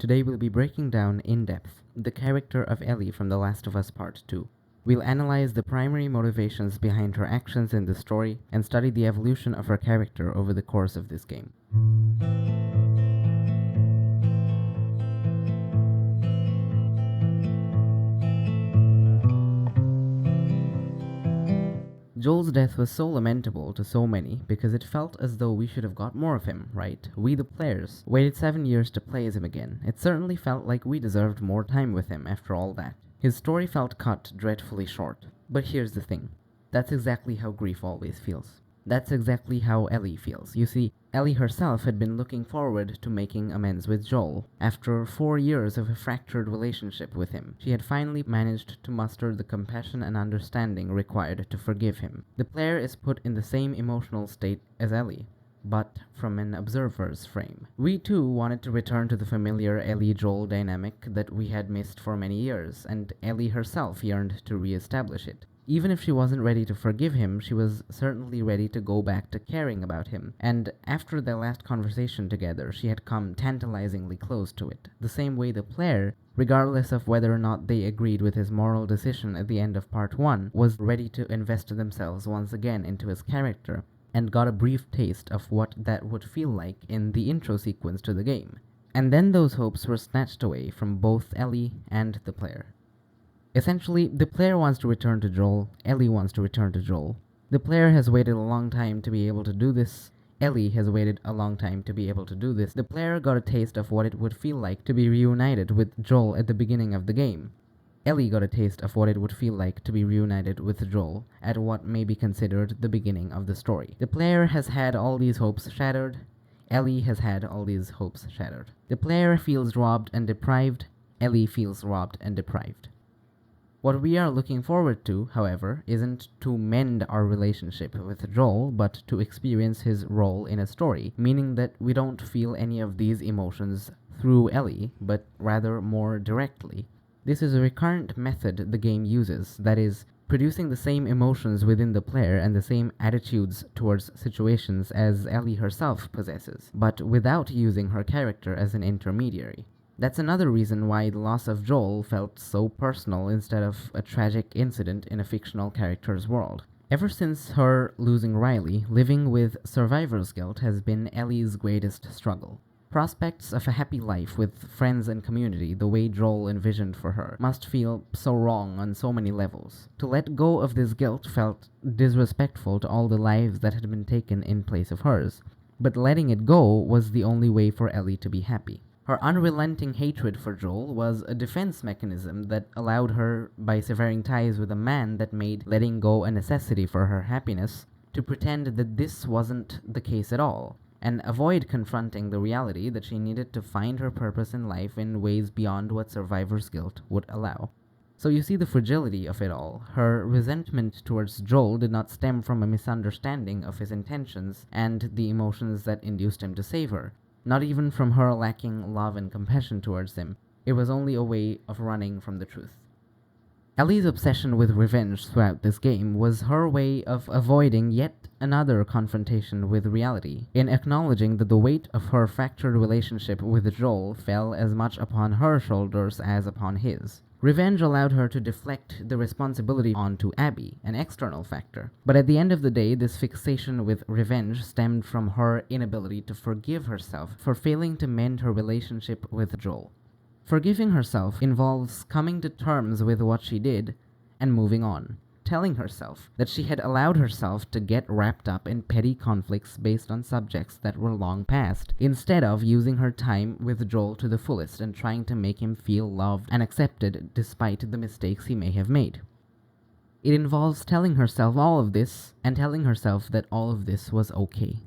Today we'll be breaking down in depth the character of Ellie from The Last of Us Part 2. We'll analyze the primary motivations behind her actions in the story and study the evolution of her character over the course of this game. Joel's death was so lamentable to so many because it felt as though we should have got more of him, right? We, the players, waited 7 years to play as him again. It certainly felt like we deserved more time with him after all that. His story felt cut dreadfully short. But here's the thing. That's exactly how grief always feels. That's exactly how Ellie feels. You see, Ellie herself had been looking forward to making amends with Joel. After 4 years of a fractured relationship with him, she had finally managed to muster the compassion and understanding required to forgive him. The player is put in the same emotional state as Ellie, but from an observer's frame. We too wanted to return to the familiar Ellie-Joel dynamic that we had missed for many years, and Ellie herself yearned to re-establish it. Even if she wasn't ready to forgive him, she was certainly ready to go back to caring about him, and after their last conversation together, she had come tantalizingly close to it. The same way the player, regardless of whether or not they agreed with his moral decision at the end of Part 1, was ready to invest themselves once again into his character, and got a brief taste of what that would feel like in the intro sequence to the game. And then those hopes were snatched away from both Ellie and the player. Essentially, the player wants to return to Joel, Ellie wants to return to Joel. The player has waited a long time to be able to do this, Ellie has waited a long time to be able to do this. The player got a taste of what it would feel like to be reunited with Joel at the beginning of the game. Ellie got a taste of what it would feel like to be reunited with Joel at what may be considered the beginning of the story. The player has had all these hopes shattered, Ellie has had all these hopes shattered. The player feels robbed and deprived, Ellie feels robbed and deprived. What we are looking forward to, however, isn't to mend our relationship with Joel, but to experience his role in a story, meaning that we don't feel any of these emotions through Ellie, but rather more directly. This is a recurrent method the game uses, that is, producing the same emotions within the player and the same attitudes towards situations as Ellie herself possesses, but without using her character as an intermediary. That's another reason why the loss of Joel felt so personal instead of a tragic incident in a fictional character's world. Ever since her losing Riley, living with survivor's guilt has been Ellie's greatest struggle. Prospects of a happy life with friends and community, the way Joel envisioned for her, must feel so wrong on so many levels. To let go of this guilt felt disrespectful to all the lives that had been taken in place of hers, but letting it go was the only way for Ellie to be happy. Her unrelenting hatred for Joel was a defense mechanism that allowed her, by severing ties with a man that made letting go a necessity for her happiness, to pretend that this wasn't the case at all, and avoid confronting the reality that she needed to find her purpose in life in ways beyond what survivor's guilt would allow. So you see the fragility of it all. Her resentment towards Joel did not stem from a misunderstanding of his intentions and the emotions that induced him to save her. Not even from her lacking love and compassion towards him. It was only a way of running from the truth. Ellie's obsession with revenge throughout this game was her way of avoiding yet another confrontation with reality, in acknowledging that the weight of her fractured relationship with Joel fell as much upon her shoulders as upon his. Revenge allowed her to deflect the responsibility onto Abby, an external factor. But at the end of the day, this fixation with revenge stemmed from her inability to forgive herself for failing to mend her relationship with Joel. Forgiving herself involves coming to terms with what she did and moving on, telling herself that she had allowed herself to get wrapped up in petty conflicts based on subjects that were long past, instead of using her time with Joel to the fullest and trying to make him feel loved and accepted despite the mistakes he may have made. It involves telling herself all of this and telling herself that all of this was okay.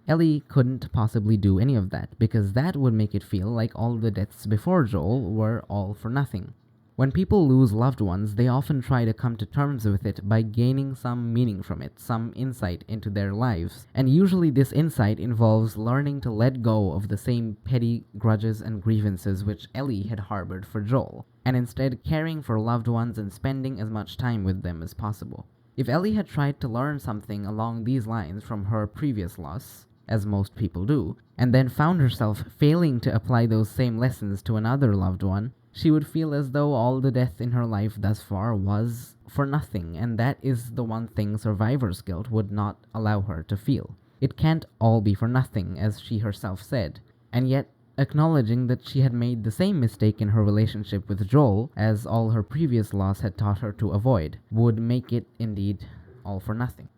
Ellie couldn't possibly do any of that, because that would make it feel like all the deaths before Joel were all for nothing. When people lose loved ones, they often try to come to terms with it by gaining some meaning from it, some insight into their lives. And usually this insight involves learning to let go of the same petty grudges and grievances which Ellie had harbored for Joel, and instead caring for loved ones and spending as much time with them as possible. If Ellie had tried to learn something along these lines from her previous loss, as most people do, and then found herself failing to apply those same lessons to another loved one, she would feel as though all the death in her life thus far was for nothing, and that is the one thing survivor's guilt would not allow her to feel. It can't all be for nothing, as she herself said, and yet acknowledging that she had made the same mistake in her relationship with Joel as all her previous loss had taught her to avoid would make it indeed all for nothing.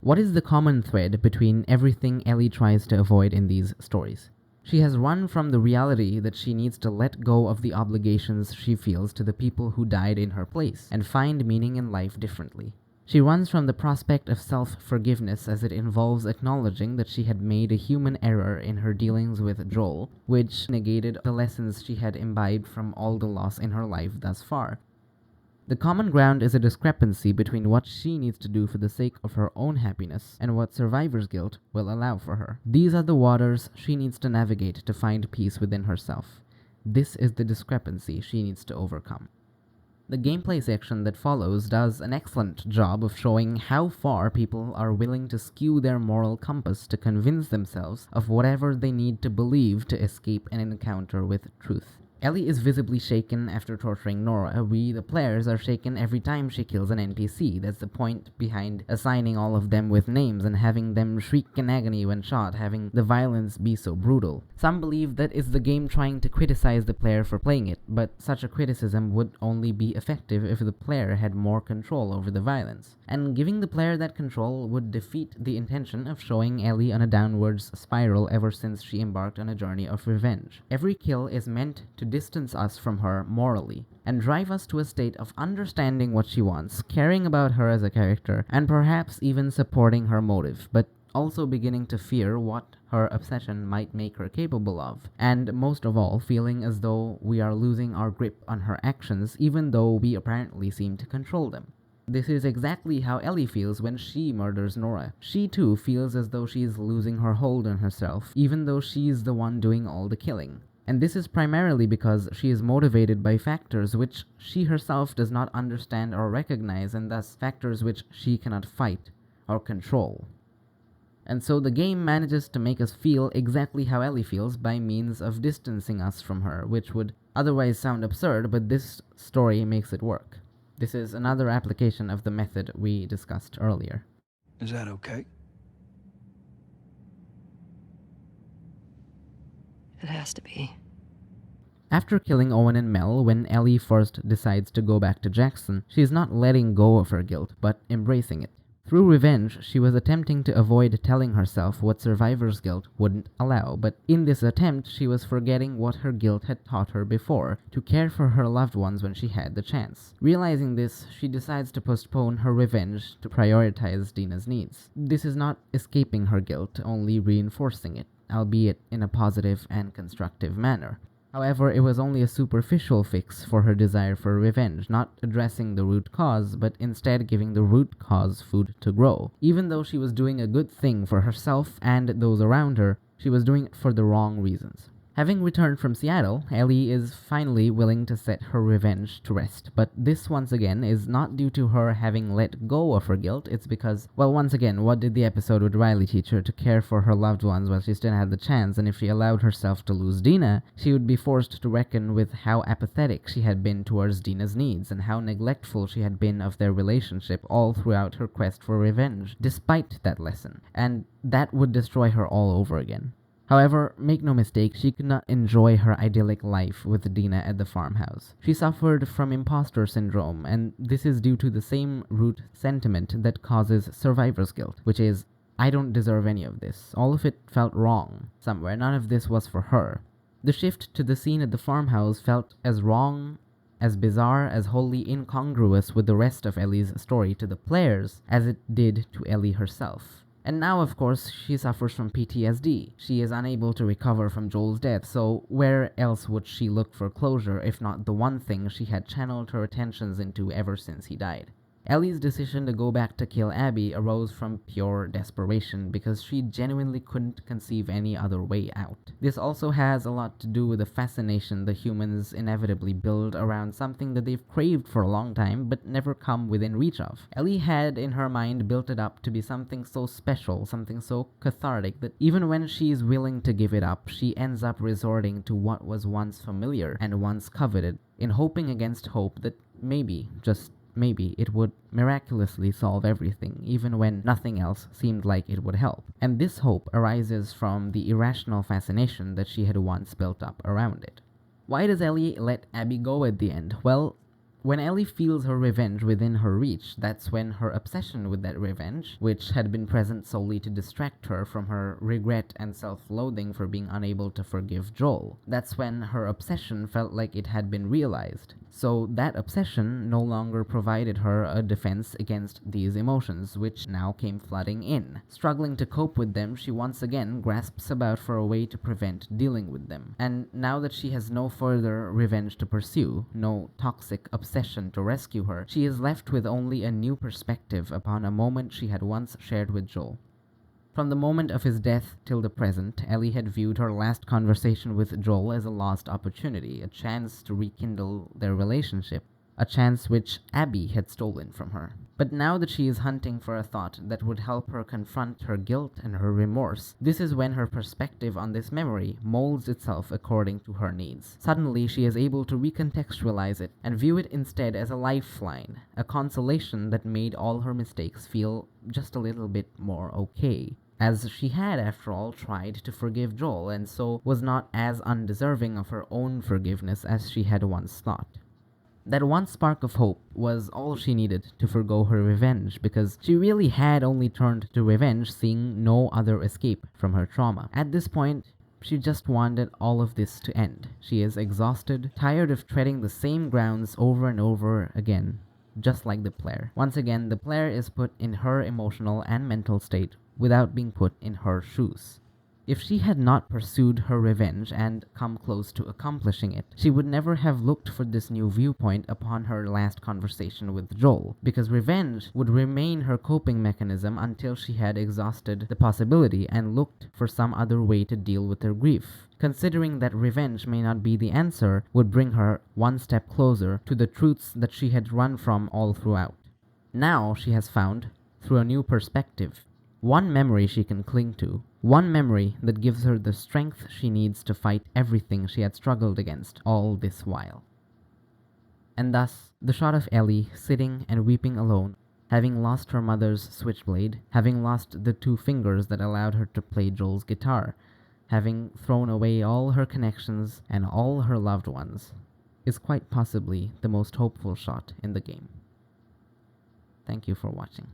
What is the common thread between everything Ellie tries to avoid in these stories? She has run from the reality that she needs to let go of the obligations she feels to the people who died in her place and find meaning in life differently. She runs from the prospect of self-forgiveness as it involves acknowledging that she had made a human error in her dealings with Joel, which negated the lessons she had imbibed from all the loss in her life thus far. The common ground is a discrepancy between what she needs to do for the sake of her own happiness and what survivor's guilt will allow for her. These are the waters she needs to navigate to find peace within herself. This is the discrepancy she needs to overcome. The gameplay section that follows does an excellent job of showing how far people are willing to skew their moral compass to convince themselves of whatever they need to believe to escape an encounter with truth. Ellie is visibly shaken after torturing Nora. We, the players, are shaken every time she kills an NPC. That's the point behind assigning all of them with names and having them shriek in agony when shot, having the violence be so brutal. Some believe that it's the game trying to criticize the player for playing it, but such a criticism would only be effective if the player had more control over the violence. And giving the player that control would defeat the intention of showing Ellie on a downwards spiral ever since she embarked on a journey of revenge. Every kill is meant to distance us from her morally, and drive us to a state of understanding what she wants, caring about her as a character, and perhaps even supporting her motive, but also beginning to fear what her obsession might make her capable of, and most of all, feeling as though we are losing our grip on her actions even though we apparently seem to control them. This is exactly how Ellie feels when she murders Nora. She too feels as though she is losing her hold on herself, even though she is the one doing all the killing. And this is primarily because she is motivated by factors which she herself does not understand or recognize, and thus factors which she cannot fight or control. And so the game manages to make us feel exactly how Ellie feels by means of distancing us from her, which would otherwise sound absurd, but this story makes it work. This is another application of the method we discussed earlier. Is that okay? It has to be. After killing Owen and Mel, when Ellie first decides to go back to Jackson, she is not letting go of her guilt, but embracing it. Through revenge, she was attempting to avoid telling herself what survivor's guilt wouldn't allow, but in this attempt, she was forgetting what her guilt had taught her before, to care for her loved ones when she had the chance. Realizing this, she decides to postpone her revenge to prioritize Dina's needs. This is not escaping her guilt, only reinforcing it, albeit in a positive and constructive manner. However, it was only a superficial fix for her desire for revenge, not addressing the root cause, but instead giving the root cause food to grow. Even though she was doing a good thing for herself and those around her, she was doing it for the wrong reasons. Having returned from Seattle, Ellie is finally willing to set her revenge to rest, but this once again is not due to her having let go of her guilt. It's because, well, once again, what did the episode with Riley teach her? To care for her loved ones while she still had the chance, and if she allowed herself to lose Dina, she would be forced to reckon with how apathetic she had been towards Dina's needs, and how neglectful she had been of their relationship all throughout her quest for revenge, despite that lesson, and that would destroy her all over again. However, make no mistake, she could not enjoy her idyllic life with Dina at the farmhouse. She suffered from imposter syndrome, and this is due to the same root sentiment that causes survivor's guilt, which is, I don't deserve any of this. All of it felt wrong somewhere. None of this was for her. The shift to the scene at the farmhouse felt as wrong, as bizarre, as wholly incongruous with the rest of Ellie's story to the players as it did to Ellie herself. And now, of course, she suffers from PTSD. She is unable to recover from Joel's death, so where else would she look for closure if not the one thing she had channeled her attentions into ever since he died? Ellie's decision to go back to kill Abby arose from pure desperation because she genuinely couldn't conceive any other way out. This also has a lot to do with the fascination the humans inevitably build around something that they've craved for a long time but never come within reach of. Ellie had in her mind built it up to be something so special, something so cathartic, that even when she's willing to give it up, she ends up resorting to what was once familiar and once coveted, in hoping against hope that maybe, just maybe, it would miraculously solve everything, even when nothing else seemed like it would help. And this hope arises from the irrational fascination that she had once built up around it. Why does Ellie let Abby go at the end? Well, when Ellie feels her revenge within her reach, that's when her obsession with that revenge, which had been present solely to distract her from her regret and self-loathing for being unable to forgive Joel, that's when her obsession felt like it had been realized. So that obsession no longer provided her a defense against these emotions, which now came flooding in. Struggling to cope with them, she once again grasps about for a way to prevent dealing with them. And now that she has no further revenge to pursue, no toxic obsession to rescue her, she is left with only a new perspective upon a moment she had once shared with Joel. From the moment of his death till the present, Ellie had viewed her last conversation with Joel as a lost opportunity, a chance to rekindle their relationship, a chance which Abby had stolen from her. But now that she is hunting for a thought that would help her confront her guilt and her remorse, this is when her perspective on this memory molds itself according to her needs. Suddenly, she is able to recontextualize it and view it instead as a lifeline, a consolation that made all her mistakes feel just a little bit more okay, as she had, after all, tried to forgive Joel and so was not as undeserving of her own forgiveness as she had once thought. That one spark of hope was all she needed to forgo her revenge, because she really had only turned to revenge seeing no other escape from her trauma. At this point, she just wanted all of this to end. She is exhausted, tired of treading the same grounds over and over again, just like the player. Once again, the player is put in her emotional and mental state without being put in her shoes. If she had not pursued her revenge and come close to accomplishing it, she would never have looked for this new viewpoint upon her last conversation with Joel, because revenge would remain her coping mechanism until she had exhausted the possibility and looked for some other way to deal with her grief. Considering that revenge may not be the answer would bring her one step closer to the truths that she had run from all throughout. Now she has found, through a new perspective, one memory she can cling to, one memory that gives her the strength she needs to fight everything she had struggled against all this while. And thus, the shot of Ellie sitting and weeping alone, having lost her mother's switchblade, having lost the 2 fingers that allowed her to play Joel's guitar, having thrown away all her connections and all her loved ones, is quite possibly the most hopeful shot in the game. Thank you for watching.